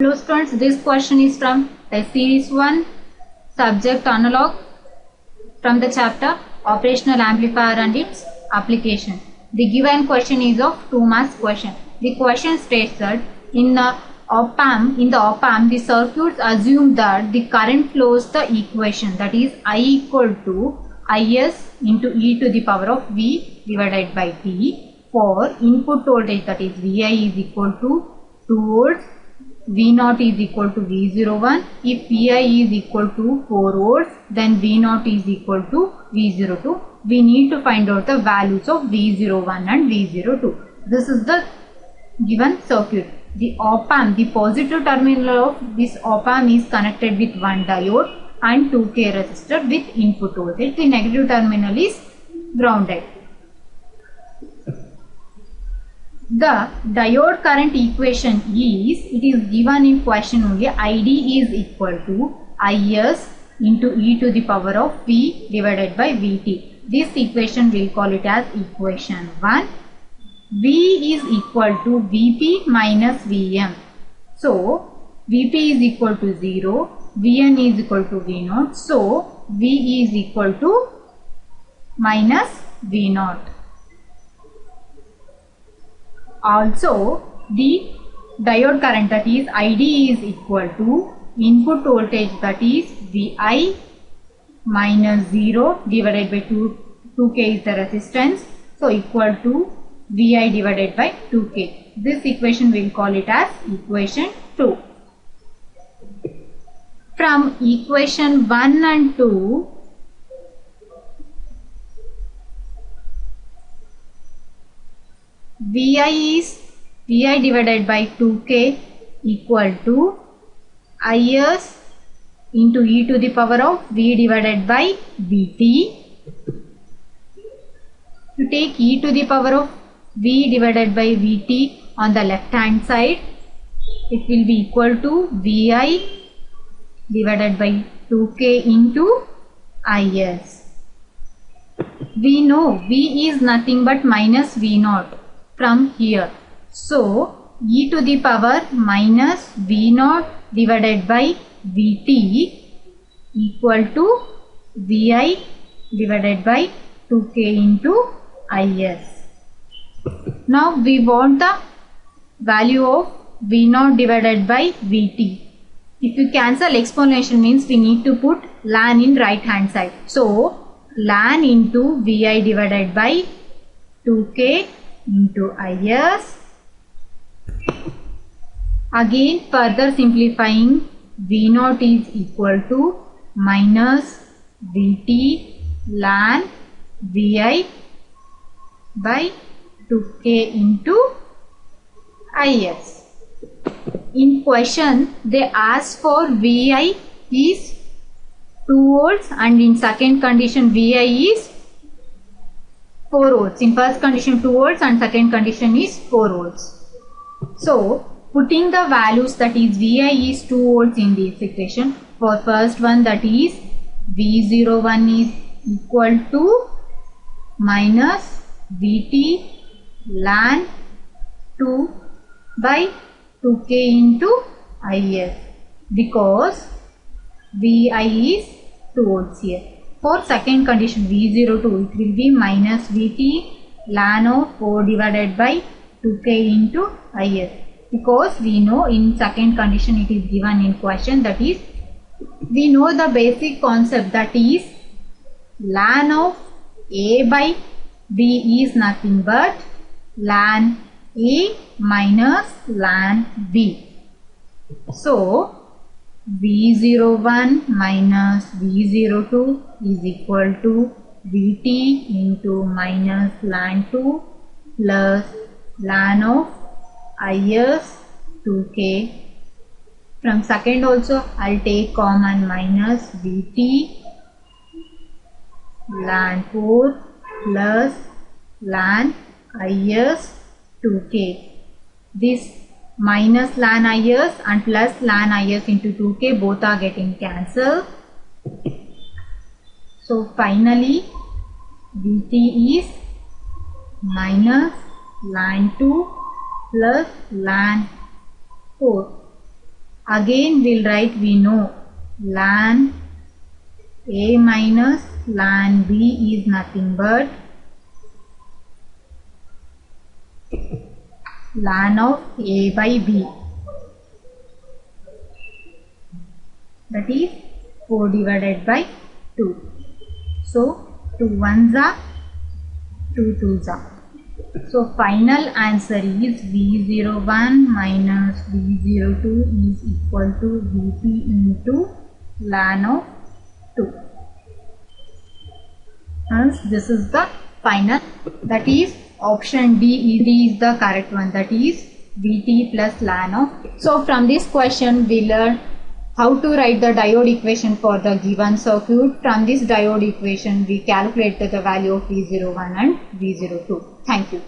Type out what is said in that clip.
Hello students, this question is from the series 1 subject analog from the chapter operational amplifier and its application. The given question is of 2 marks question. The question states that in the op-amp, the circuits assume that the current flows the equation, that is I equal to Is into e to the power of V divided by T for input voltage, that is Vi is equal to 2 volts, V0 is equal to V01. If Vi is equal to 4 volts, then V0 is equal to V02. We need to find out the values of V01 and V02. This is the given circuit. The op-amp, the positive terminal of this op-amp is connected with one diode and 2K resistor with input voltage. The negative terminal is grounded. The diode current equation is, it is given in question only, ID is equal to Is into e to the power of V divided by Vt. This equation we will call it as equation 1. V is equal to Vp minus Vm. So, Vp is equal to 0, Vn is equal to V0. So, V is equal to minus V0. Also, the diode current, that is ID, is equal to input voltage, that is Vi minus 0 divided by 2K is the resistance. So, equal to Vi divided by 2K. This equation we will call it as equation 2. From equation 1 and 2, Vi is Vi divided by 2K equal to Is into e to the power of V divided by Vt. To take e to the power of V divided by Vt on the left hand side, it will be equal to Vi divided by 2K into Is. We know V is nothing but minus V0 from here. So, e to the power minus V0 divided by Vt equal to Vi divided by 2K into Is. Now, we want the value of V0 divided by Vt. If you cancel exponential, means we need to put ln in right hand side. So, ln into Vi divided by 2K into Is. Again, further simplifying, V0 is equal to minus Vt ln Vi by 2K into Is. In question, they ask for Vi is 2 volts and in second condition Vi is 4 volts. In first condition 2 volts and second condition is 4 volts. So, putting the values, that is Vi is 2 volts in this equation. For first one, that is V01 is equal to minus Vt ln 2 by 2K into Is, because Vi is 2 volts here. For second condition V02, it will be minus Vt ln of 4 divided by 2K into Is, because we know in second condition it is given in question, that is we know the basic concept, that is ln of A by B is nothing but ln A minus ln B. So, V01 minus V02 is equal to Vt into minus ln 2 plus ln of Is 2K. From second also, I will take common minus Vt ln 4 plus ln Is 2K. This minus ln Is and plus ln Is into 2K both are getting cancelled. So, finally, Vt is minus ln 2 plus ln 4. Again we'll write, we know ln A minus ln B is nothing but ln of A by B, that is 4 divided by 2. So 2 ones are 2 twos are. So final answer is V01 minus V02 is equal to Vp into ln of 2. Hence this is the final, that is option D is the correct one, that is Vt plus ln of. So from this question we learn how to write the diode equation for the given circuit. From this diode equation we calculate the value of V01 and V02. Thank you.